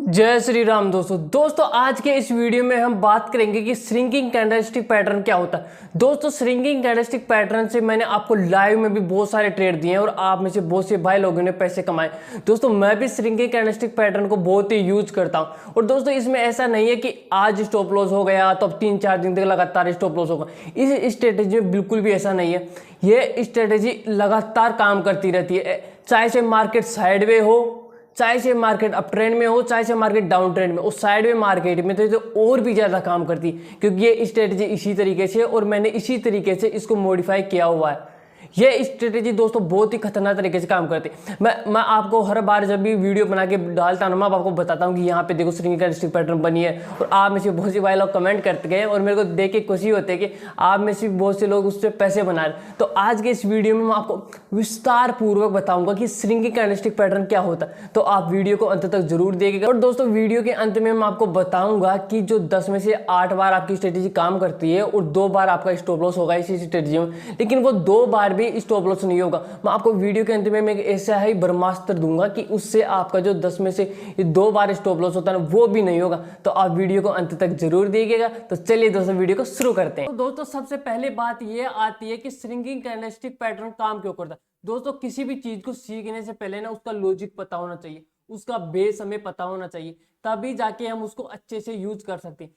जय श्री राम दोस्तों आज के इस वीडियो में हम बात करेंगे कि श्रिंकिंग कैंडलस्टिक पैटर्न क्या होता है। दोस्तों श्रिंकिंग कैंडलस्टिक पैटर्न से मैंने आपको लाइव में भी बहुत सारे ट्रेड दिए हैं और आप में से बहुत से भाई लोगों ने पैसे कमाए। दोस्तों मैं भी श्रिंकिंग कैंडलस्टिक पैटर्न को बहुत ही यूज करता हूं और दोस्तों इसमें ऐसा नहीं है कि आज स्टॉप लॉस हो गया तो अब 3-4 दिन तक लगातार स्टॉप लॉस होगा। इस स्ट्रेटेजी में बिल्कुल भी ऐसा नहीं है। ये स्ट्रेटेजी लगातार काम करती रहती है, चाहे से मार्केट साइडवे हो, चाहे से मार्केट अप ट्रेंड में हो, चाहे से मार्केट डाउन ट्रेंड में, उस साइड में मार्केट में तो और भी ज़्यादा काम करती है क्योंकि ये स्ट्रेटेजी इसी तरीके से और मैंने इसी तरीके से इसको मॉडिफाई किया हुआ है। ये स्ट्रेटेजी दोस्तों बहुत ही खतरनाक तरीके से काम करती है। मैं आपको हर बार जब भी वीडियो बना के डालता हूँ मैं आपको बताता हूँ कि यहाँ पे देखो श्रिंकिंग कैंडलस्टिक पैटर्न बनी है और आप में से बहुत से भाई लोग कमेंट करते गए और मेरे को देख के खुशी होती है कि आप में से बहुत से लोग उससे पैसे बना रहे। तो आज के इस वीडियो में मैं आपको विस्तार पूर्वक बताऊंगा कि श्रिंकिंग कैंडलस्टिक पैटर्न क्या होता है, तो आप वीडियो को अंत तक जरूर देखिएगा। और दोस्तों वीडियो के अंत में मैं आपको बताऊंगा कि जो 10 में से 8 बार आपकी स्ट्रेटेजी काम करती है और 2 बार आपका स्टॉप लॉस होगा इसी स्ट्रेटेजी में, लेकिन वो 2 बार भी स्टॉप लॉस नहीं होगा। मैं आपको वीडियो के अंत में मैं ऐसा ही ब्रह्मास्त्र दूंगा कि उससे आपका जो 10 में से 2 बार स्टॉप लॉस होता है ना वो भी नहीं होगा। तो आप वीडियो को अंत तक जरूर देखिएगा। तो चलिए दोस्तों वीडियो को शुरू करते हैं। तो दोस्तों सबसे पहले बात ये आती है कि श्रिंकिंग कैंडलस्टिक पैटर्न काम क्यों करता है। दोस्तों किसी भी चीज को सीखने से पहले ना उसका लॉजिक पता होना चाहिए, उसका बेस हमें पता होना चाहिए, तभी जाके हम उसको अच्छे से यूज कर सकते हैं।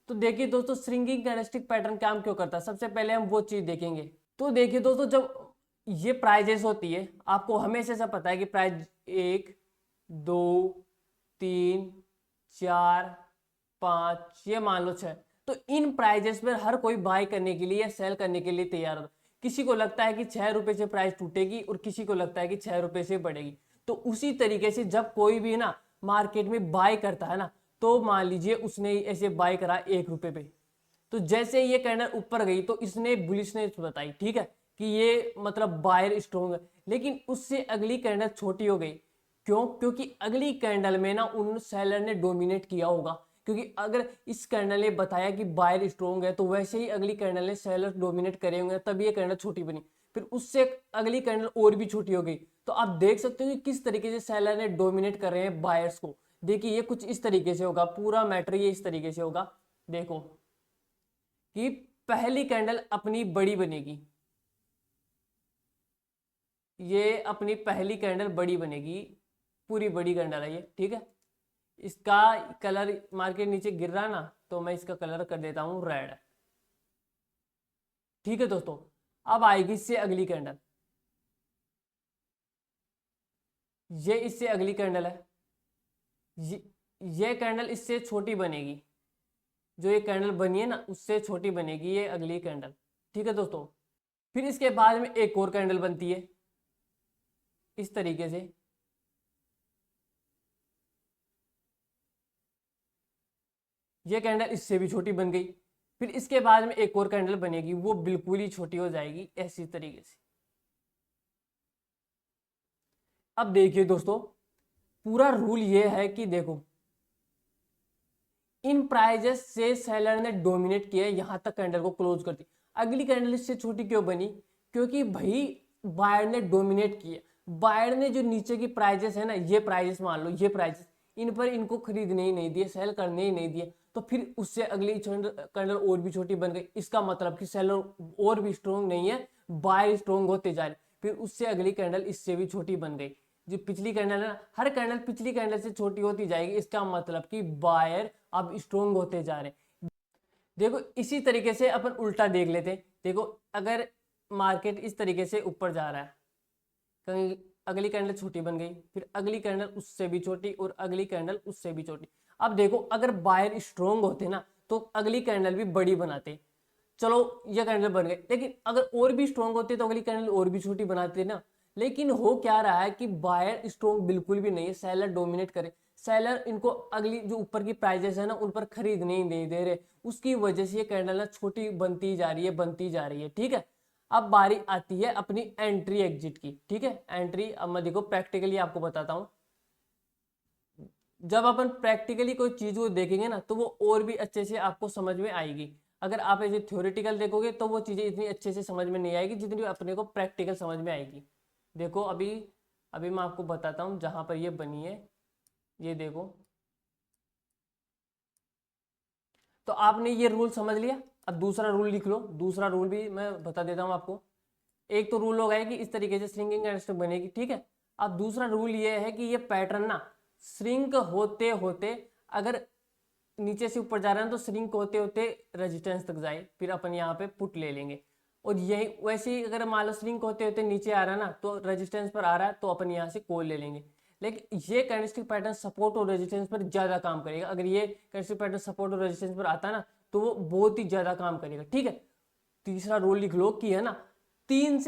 तो देखिए दोस्तों श्रिंकिंग कैंडलस्टिक पैटर्न काम क्यों करता है, सबसे पहले हम वो चीज देखेंगे। तो देखिए दोस्तों जब ये प्राइजेस होती है, आपको हमेशा से पता है कि प्राइस 1 2 3 4 5 ये मान लो 6, तो इन प्राइजेस पर हर कोई बाय करने के लिए या सेल करने के लिए तैयार होता है। किसी को लगता है कि 6 रुपए से प्राइस टूटेगी और किसी को लगता है कि 6 रुपए से बढ़ेगी। तो उसी तरीके से जब कोई भी ना मार्केट में बाय करता है ना, तो मान लीजिए उसने ऐसे बाय करा 1 रुपए पे, तो जैसे ये कैंडल ऊपर गई तो इसने बुलिशनेस बताई, ठीक है, कि ये मतलब बायर स्ट्रॉन्ग है। लेकिन उससे अगली कैंडल छोटी हो गई। क्यों? क्योंकि अगली कैंडल में ना उन सेलर ने डोमिनेट किया होगा। क्योंकि अगर इस कैंडल ने बताया कि बायर स्ट्रॉन्ग है तो वैसे ही अगली कैंडल ने सेलर डोमिनेट करे होंगे, तब ये कैंडल छोटी बनी। फिर उससे अगली कैंडल और भी छोटी हो गई। तो आप देख सकते हो कि किस तरीके से सेलर ने डोमिनेट कर रहे हैं बायर्स को। देखिए ये कुछ इस तरीके से होगा, पूरा मैटर ये इस तरीके से होगा। देखो कि पहली कैंडल अपनी बड़ी बनेगी, ये अपनी पहली कैंडल बड़ी बनेगी, पूरी बड़ी कैंडल है ये, ठीक है। इसका कलर मार्केट नीचे गिर रहा ना, तो मैं इसका कलर कर देता हूं रेड, ठीक है दोस्तों। अब आएगी इससे अगली कैंडल, ये इससे अगली कैंडल है, ये कैंडल इससे छोटी बनेगी, जो ये कैंडल बनी है ना उससे छोटी बनेगी ये अगली कैंडल, ठीक है दोस्तों। फिर इसके बाद में एक और कैंडल बनती है इस तरीके से, ये कैंडल इससे भी छोटी बन गई। फिर इसके बाद में एक और कैंडल बनेगी, वो बिल्कुल ही छोटी हो जाएगी ऐसी तरीके से। अब देखिए दोस्तों पूरा रूल ये है कि देखो इन प्राइजेस से सेलर ने डोमिनेट किया, यहां तक कैंडल को क्लोज कर दी। अगली कैंडल इससे छोटी क्यों बनी? क्योंकि भाई बायर ने डोमिनेट किया। बायर ने जो नीचे की प्राइजेस है ना, ये प्राइजेस मान लो, ये प्राइजेस इन पर इनको खरीदने ही नहीं दिए, सेल करने ही नहीं दिए, तो फिर उससे अगली कैंडल और भी छोटी बन गई। इसका मतलब कि सेलर और भी स्ट्रॉन्ग नहीं है, बायर स्ट्रॉन्ग होते जा रहे। फिर उससे अगली कैंडल इससे भी छोटी बन गई। जो पिछली कैंडल है ना, हर कैंडल पिछली कैंडल से छोटी होती जाएगी। इसका मतलब कि बायर अब स्ट्रॉन्ग होते जा रहे हैं। देखो इसी तरीके से अपन उल्टा देख लेते हैं। देखो अगर मार्केट इस तरीके से ऊपर जा रहा है, कहीं अगली कैंडल छोटी बन गई, फिर अगली कैंडल उससे भी छोटी और अगली कैंडल उससे भी छोटी। अब देखो अगर बायर स्ट्रॉन्ग होते ना तो अगली कैंडल भी बड़ी बनाते, चलो ये कैंडल बन गई। लेकिन अगर और भी स्ट्रॉन्ग होते तो अगली कैंडल और भी छोटी बनाते ना। लेकिन हो क्या रहा है कि बायर स्ट्रॉन्ग बिल्कुल भी नहीं है, सेलर डोमिनेट करे। सेलर इनको अगली जो ऊपर की प्राइजेस है ना उन पर खरीदने ही नहीं दे रहे, उसकी वजह से ये कैंडल ना छोटी बनती जा रही है, बनती जा रही है, ठीक है। अब बारी आती है अपनी एंट्री एग्जिट की, ठीक है। एंट्री अब मैं देखो प्रैक्टिकली आपको बताता हूँ। जब अपन प्रैक्टिकली कोई चीज को देखेंगे ना तो वो और भी अच्छे से आपको समझ में आएगी। अगर आप ऐसे थ्योरेटिकल देखोगे तो वो चीजें इतनी अच्छे से समझ में नहीं आएगी जितनी अपने को प्रैक्टिकल समझ में आएगी। देखो अभी अभी मैं आपको बताता हूँ जहां पर ये बनी है, ये देखो तो आपने ये रूल समझ लिया। अब दूसरा रूल लिख लो, दूसरा रूल भी मैं बता देता हूँ आपको। एक तो रूल हो गया कि इस तरीके से श्रिंकिंग कैरेक्टरिस्टिक बनेगी, ठीक है। अब दूसरा रूल ये है कि ये पैटर्न ना श्रिंक होते होते, अगर नीचे से ऊपर जा रहा है तो श्रिंक होते होते रेजिस्टेंस तक जाए, फिर अपन यहाँ पे पुट ले लेंगे। और यही वैसे ही अगर मान लो श्रिंक होते होते नीचे आ रहा है ना, तो रेजिस्टेंस पर आ रहा है तो अपन यहाँ से कॉल ले लेंगे। लेकिन ये कैरेक्टरिस्टिक पैटर्न सपोर्ट और रेजिस्टेंस पर ज्यादा काम करेगा। अगर ये कैरेक्टरिस्टिक पैटर्न सपोर्ट और रेजिस्टेंस पर आता है ना, तो वो बहुत ही ज्यादा काम करेगा, ठीक है। तीसरा रूल लिख लो कि है ना, तीन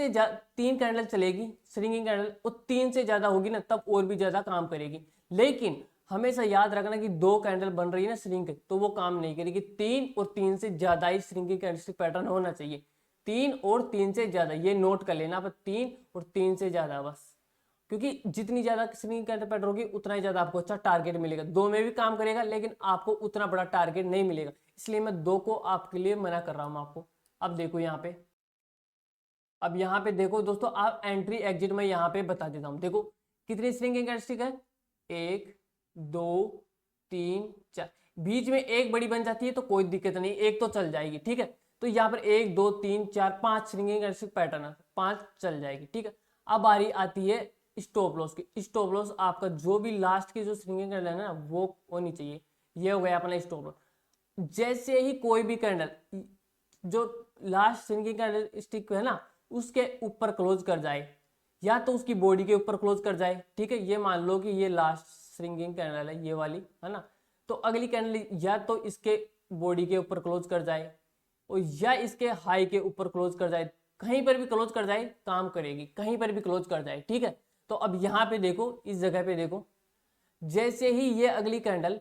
कैंडल चलेगी श्रिंकिंग कैंडल, और तीन से ज्यादा होगी ना तब और भी ज्यादा काम करेगी। लेकिन हमेशा याद रखना कि दो कैंडल बन रही है ना श्रिंक, तो वो काम नहीं करेगी। तीन और तीन से ज्यादा ही श्रिंकिंग कैंडलस्टिक पैटर्न होना चाहिए। तीन और तीन से ज्यादा, ये नोट कर लेना, पर तीन और तीन से ज्यादा बस। क्योंकि जितनी ज्यादा श्रिंकिंग कैंडल पैटर्न होगी उतना ही ज्यादा आपको अच्छा टारगेट मिलेगा। दो में भी काम करेगा लेकिन आपको उतना बड़ा टारगेट नहीं मिलेगा, इसलिए मैं दो को आपके लिए मना कर रहा हूं आपको। अब देखो यहाँ पे, अब यहाँ पे देखो दोस्तों, आप एंट्री एग्जिट में यहाँ पे बता देता हूँ। देखो कितनी श्रिंकिंग कैरेक्टरिस्टिक है, एक, दो, तीन, चार। बीच में एक बड़ी बन जाती है तो कोई दिक्कत नहीं, एक तो चल जाएगी, ठीक है। तो यहाँ पर एक, दो, तीन, चार, पांच श्रिंकिंग कैरेक्टरिस्टिक पैटर्न है, पांच चल जाएगी, ठीक है। अब बारी आती है स्टॉप लॉस की। स्टॉप लॉस आपका जो भी लास्ट की जो श्रिंकिंग कैंडल है ना वो होनी चाहिए। ये हो गया अपना स्टॉप लॉस। जैसे ही कोई भी कैंडल जो लास्ट श्रिंकिंग कैंडल स्टिक है ना उसके ऊपर क्लोज कर जाए, या तो उसकी बॉडी के ऊपर क्लोज कर जाए, ठीक है। ये मान लो कि ये लास्ट श्रिंकिंग कैंडल है, ये वाली है ना, तो अगली कैंडल या तो इसके बॉडी के ऊपर क्लोज कर जाए और या इसके हाई के ऊपर क्लोज कर जाए, कहीं पर भी क्लोज कर जाए काम करेगी, कहीं पर भी क्लोज कर जाए, ठीक है। तो अब यहाँ पे देखो, इस जगह पे देखो, जैसे ही ये अगली कैंडल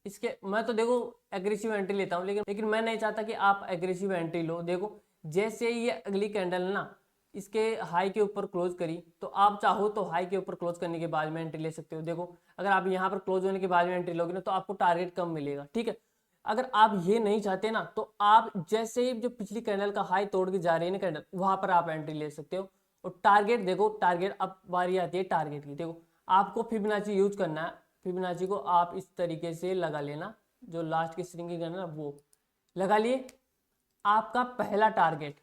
इसके, मैं तो देखो एग्रेसिव एंट्री लेता हूं, लेकिन मैं नहीं चाहता कि आप एग्रेसिव एंट्री लो। देखो जैसे ही ये अगली कैंडल ना इसके हाई के ऊपर क्लोज करी, तो आप चाहो तो हाई के ऊपर क्लोज करने के बाद में एंट्री ले सकते हो। देखो अगर आप यहाँ पर क्लोज होने के बाद में एंट्री लोगे ना तो आपको टारगेट कम मिलेगा, ठीक है। अगर आप ये नहीं चाहते ना तो आप जैसे ही जो पिछली कैंडल का हाई तोड़ के जा रही है ना कैंडल, वहां पर आप एंट्री ले सकते हो। और टारगेट देखो, टारगेट अब बारी आती है टारगेट की। देखो आपको फिबोनाची यूज करना है। फिबोनाची को आप इस तरीके से लगा लेना, जो लास्ट की श्रिंकिंग करना वो लगा लिए। आपका पहला टारगेट,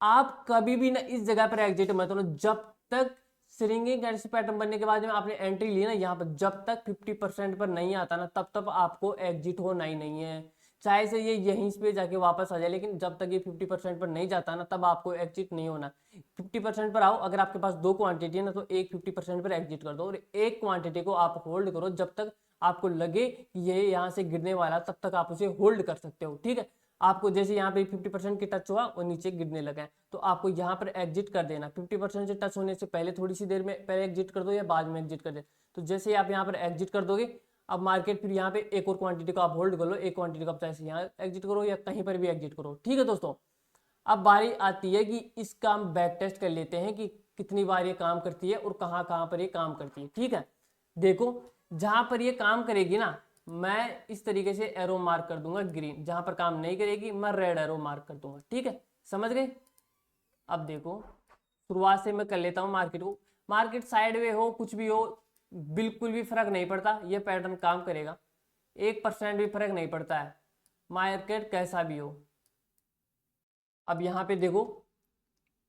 आप कभी भी ना इस जगह पर एग्जिट मत लो जब तक श्रिंकिंग कैंडलस्टिक पैटर्न बनने के बाद में आपने एंट्री ली ना यहाँ पर, जब तक 50% पर नहीं आता ना तब तक आपको एग्जिट होना ही नहीं है। चाहे से ये यहीं पे जाके वापस आ जाए, लेकिन जब तक ये 50% पर नहीं जाता ना तब आपको एग्जिट नहीं होना। 50% पर आओ, अगर आपके पास दो क्वांटिटी है ना तो एक 50% पर एग्जिट कर दो, और एक क्वांटिटी को आप होल्ड करो जब तक आपको लगे कि ये यहाँ से गिरने वाला, तब तक आप उसे होल्ड कर सकते हो, ठीक है। आपको जैसे यहाँ पे 50% की टच हुआ और नीचे गिरने लगा है, तो आपको यहाँ पर एग्जिट कर देना। 50% से टच होने से पहले थोड़ी सी देर में पहले एग्जिट कर दो या बाद में एग्जिट कर दे। तो जैसे आप यहाँ पर एग्जिट कर दोगे, अब मार्केट फिर यहाँ पे एक और क्वांटिटी को आप होल्ड कर लो, एक क्वांटिटी को आप चाहे यहाँ एग्जिट करो या कहीं पर भी एग्जिट करो, ठीक है दोस्तों। अब बारी आती है कि इसका हम बैक टेस्ट कर लेते हैं कि कितनी बार ये काम करती है और कहाँ कहाँ पर ये काम करती है, ठीक है। देखो जहां पर ये काम करेगी ना, मैं इस तरीके से एरो मार्क कर दूंगा ग्रीन, जहां पर काम नहीं करेगी मैं रेड एरो मार्क कर दूंगा, ठीक है। समझ गए। अब देखो शुरुआत से मैं कर लेता हूं मार्केट को। मार्केट साइडवे हो कुछ भी हो बिल्कुल भी फर्क नहीं पड़ता, ये पैटर्न काम करेगा। 1% भी फर्क नहीं पड़ता है, मार्केट कैसा भी हो। अब यहाँ पे देखो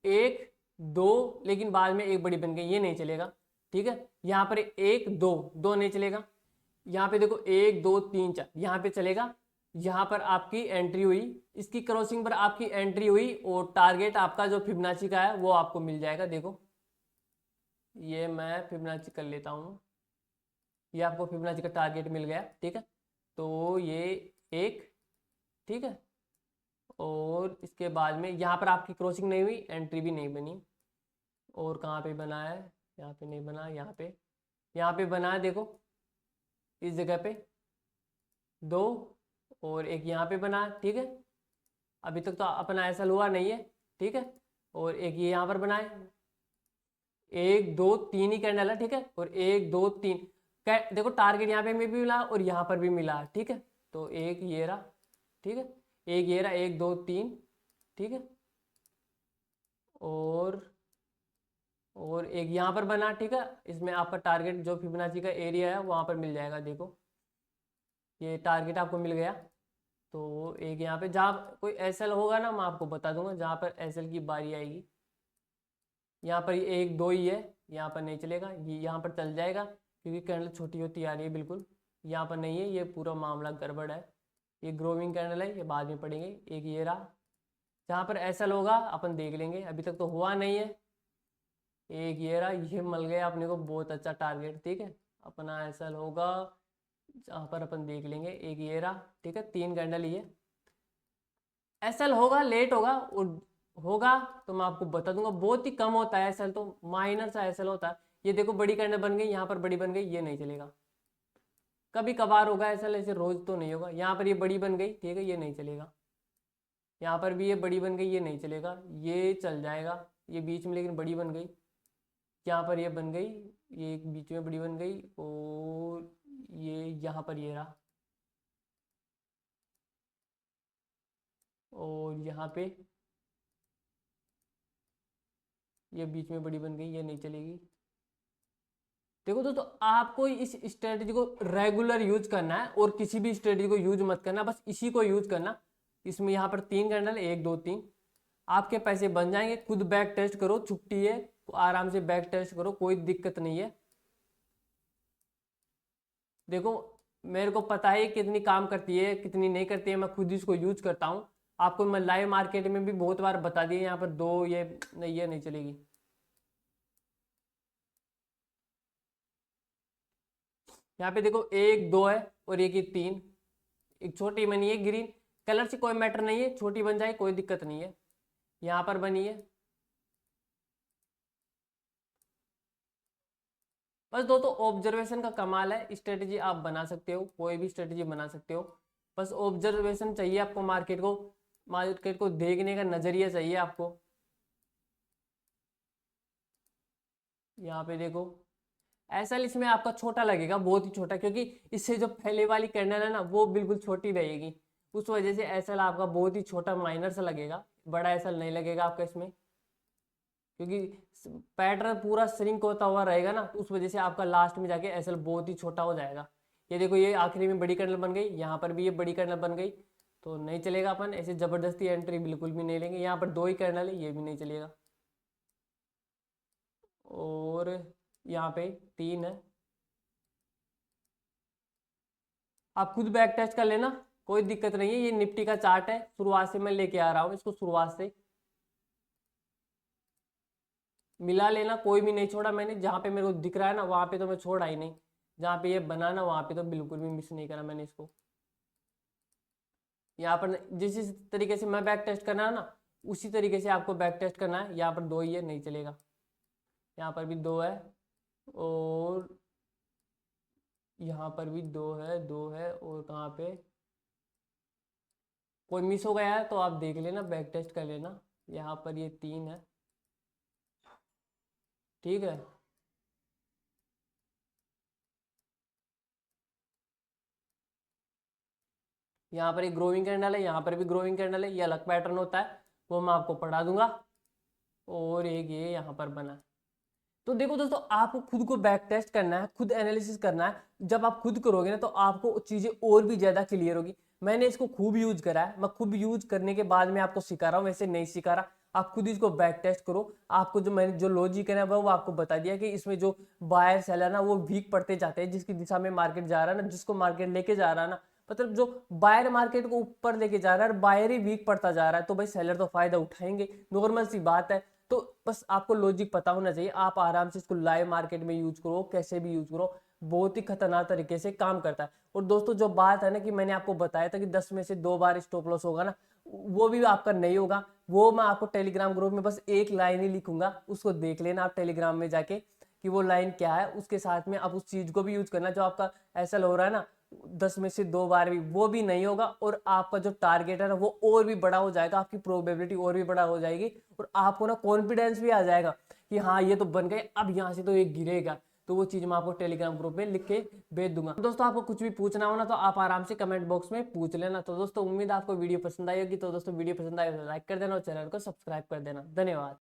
एक, दो, लेकिन बाद में एक बड़ी बन गई, ये नहीं चलेगा, ठीक है। यहाँ पर एक, दो, दो नहीं चलेगा। यहाँ पे देखो एक, दो, तीन, चार, यहाँ पे चलेगा। यहाँ पर आपकी एंट्री हुई, इसकी क्रॉसिंग पर आपकी एंट्री हुई और टारगेट आपका जो फिबोनाची का है वो आपको मिल जाएगा। देखो ये मैं फिबोनाची कर लेता हूँ, ये आपको फिबोनाची का टारगेट मिल गया, ठीक है। तो ये एक, ठीक है, और इसके बाद में यहाँ पर आपकी क्रॉसिंग नहीं हुई, एंट्री भी नहीं बनी। और कहाँ पे बना है, यहाँ पे नहीं बना, यहाँ पे बना है, देखो इस जगह पे दो, और एक यहाँ पे बना है, ठीक है। अभी तक तो अपना ऐसा हुआ नहीं है, ठीक है। और एक ये यहाँ पर बना है, एक, दो, तीन ही कैंडल है, ठीक है। और एक, दो, तीन देखो टारगेट यहाँ पे भी मिला और यहाँ पर भी मिला, ठीक है। तो एक ये रहा, ठीक है, एक ये रहा, एक, दो, तीन, ठीक है। और एक यहाँ पर बना, ठीक है। इसमें आपका टारगेट जो फिबोनाची का एरिया है वहां पर मिल जाएगा, देखो ये टारगेट आपको मिल गया। तो एक यहाँ पे जहाँ कोई एसएल होगा ना, मैं आपको बता दूंगा जहाँ पर एसएल की बारी आएगी। यहाँ पर ये एक दो ही है, यहाँ पर नहीं चलेगा, ये यहाँ पर चल जाएगा क्योंकि कैंडल छोटी होती आ रही है बिल्कुल। यहाँ पर नहीं है, ये पूरा मामला गड़बड़ है। ये ग्रोविंग कैंडल है, ये बाद में पड़ेंगे। एक ये रहा, जहाँ पर एसएल होगा अपन देख लेंगे, अभी तक तो हुआ नहीं है। एक ये रहा, ये मिल गया अपने को बहुत अच्छा टारगेट। ठीक है, अपना एसएल होगा जहाँ पर अपन देख लेंगे। एक ये रहा, ठीक है, 3 कैंडल ही है। एसएल होगा, लेट होगा और होगा तो मैं आपको बता दूंगा। बहुत ही कम होता है एसएल, तो माइनर सा एसएल होता है। ये देखो बड़ी कैंडल बन गई, यहाँ पर बड़ी बन गई, ये नहीं चलेगा। कभी कभार होगा एसएल, ऐसे रोज तो नहीं होगा। यहाँ पर ये बड़ी बन गई, ठीक है, ये नहीं चलेगा। यहाँ पर भी ये बड़ी बन गई, ये नहीं चलेगा। ये चल जाएगा, ये बीच में लेकिन बड़ी बन गई। यहाँ पर ये बन गई, ये एक बीच में बड़ी बन गई, और ये यहाँ पर ये रहा, और यहाँ पे ये बीच में बड़ी बन गई, ये नहीं चलेगी। देखो दोस्तों, आपको इस स्ट्रेटजी को रेगुलर यूज करना है और किसी भी स्ट्रेटजी को यूज मत करना, बस इसी को यूज करना। इसमें यहाँ पर 3 कैंडल, 1 2 3, आपके पैसे बन जाएंगे। खुद बैक टेस्ट करो, छुट्टी है तो आराम से बैक टेस्ट करो, कोई दिक्कत नहीं है। देखो मेरे को पता है कितनी काम करती है कितनी नहीं करती है, मैं खुद इसको यूज करता हूँ। आपको मैं लाइव मार्केट में भी बहुत बार बता दिया। यहाँ पर दो ये नहीं चलेगी। यहाँ पे देखो 1 2 है और एक ही 3, एक छोटी बनी है ग्रीन कलर से, कोई मैटर नहीं है, छोटी बन जाए कोई दिक्कत नहीं है। यहाँ पर बनी है। बस दोस्तों ऑब्जर्वेशन का कमाल है, स्ट्रेटेजी आप बना सकते हो, कोई भी स्ट्रेटेजी बना सकते हो। बस ऑब्जर्वेशन चाहिए आपको, मार्केट को देखने का नजरिया चाहिए आपको। यहाँ पे देखो एसएल इसमें आपका छोटा लगेगा, बहुत ही छोटा, क्योंकि इससे जो पहले वाली कैंडल है ना वो बिल्कुल छोटी रहेगी। उस वजह से एसएल आपका बहुत ही छोटा माइनर सा लगेगा, बड़ा एसएल नहीं लगेगा आपका इसमें, क्योंकि पैटर्न पूरा श्रिंक होता हुआ रहेगा ना, तो उस वजह से आपका लास्ट में जाके एसएल बहुत ही छोटा हो जाएगा। ये देखो ये आखिरी में बड़ी कैंडल बन गई, यहाँ पर भी ये बड़ी कैंडल बन गई, तो नहीं चलेगा। अपन ऐसे जबरदस्ती एंट्री बिल्कुल भी नहीं लेंगे। यहाँ पर 2 ही कैंडल है, ये भी नहीं चलेगा। और यहाँ पे 3 है, आप खुद बैक टेस्ट कर लेना, कोई दिक्कत नहीं है। ये निफ्टी का चार्ट है, शुरुआत से मैं लेके आ रहा हूँ इसको, शुरुआत से मिला लेना, कोई भी नहीं छोड़ा मैंने। जहाँ पे मेरे को दिख रहा है ना वहाँ पे तो मैं छोड़ा ही नहीं, जहाँ पे ये बनाना वहाँ पे तो बिल्कुल भी मिस नहीं करा मैंने इसको। यहाँ पर जिस तरीके से मैं बैक टेस्ट करना है ना, उसी तरीके से आपको बैक टेस्ट करना है। यहाँ पर 2 ही है, नहीं चलेगा। यहाँ पर भी 2 है, और यहाँ पर भी 2 है, 2 है, और कहाँ पे कोई मिस हो गया है तो आप देख लेना, बैक टेस्ट कर लेना। यहाँ पर ये 3 है, ठीक है। यहाँ पर एक ग्रोइंग कैंडल है, यहाँ पर भी ग्रोइंग कैंडल है, ये अलग पैटर्न होता है, वो मैं आपको पढ़ा दूंगा। और एक ये यहाँ पर बना है। तो देखो दोस्तों, आपको खुद को बैक टेस्ट करना है, खुद एनालिसिस करना है। जब आप खुद करोगे ना तो आपको चीजें और भी ज्यादा क्लियर होगी। मैंने इसको खूब यूज करा है, मैं खुद यूज करने के बाद मैं आपको सिखा रहा हूँ, वैसे नहीं सिखा रहा। आप खुद इसको बैक टेस्ट करो। आपको जो मैंने जो लॉजिक है ना वो आपको बता दिया कि इसमें जो बायर सेलर ना वो वीक पड़ते जाते हैं, जिसकी दिशा में मार्केट जा रहा है ना, जिसको मार्केट लेके जा रहा है ना, मतलब जो बायर मार्केट को ऊपर लेके जा रहा है और बायर ही वीक पड़ता जा रहा है, तो भाई सेलर तो फायदा उठाएंगे, नॉर्मल सी बात है। तो बस आपको लॉजिक पता होना चाहिए, आप आराम से इसको लाइव मार्केट में यूज करो, कैसे भी यूज करो, बहुत ही खतरनाक तरीके से काम करता है। और दोस्तों जो बात है ना कि मैंने आपको बताया था कि 10 में से 2 बार स्टॉप लॉस होगा ना, वो भी आपका नहीं होगा। वो मैं आपको टेलीग्राम ग्रुप में बस एक लाइन ही लिखूंगा, उसको देख लेना आप टेलीग्राम में जाके कि वो लाइन क्या है। उसके साथ में आप उस चीज को भी यूज करना, जो आपका ऐसा हो रहा है ना 10 में से 2 बार भी, वो भी नहीं होगा। और आपका जो टारगेट है ना वो और भी बड़ा हो जाएगा, आपकी प्रोबेबिलिटी और भी बड़ा हो जाएगी, और आपको ना कॉन्फिडेंस भी आ जाएगा कि हाँ ये तो बन गए, अब यहाँ से तो ये गिरेगा। तो वो चीज मैं आपको टेलीग्राम ग्रुप में लिख के भेज दूंगा। दोस्तों आपको कुछ भी पूछना हो ना तो आप आराम से कमेंट बॉक्स में पूछ लेना। तो दोस्तों उम्मीद है आपको वीडियो पसंद आई होगी। तो दोस्तों वीडियो पसंद आई तो लाइक कर देना और चैनल को सब्सक्राइब कर देना। धन्यवाद।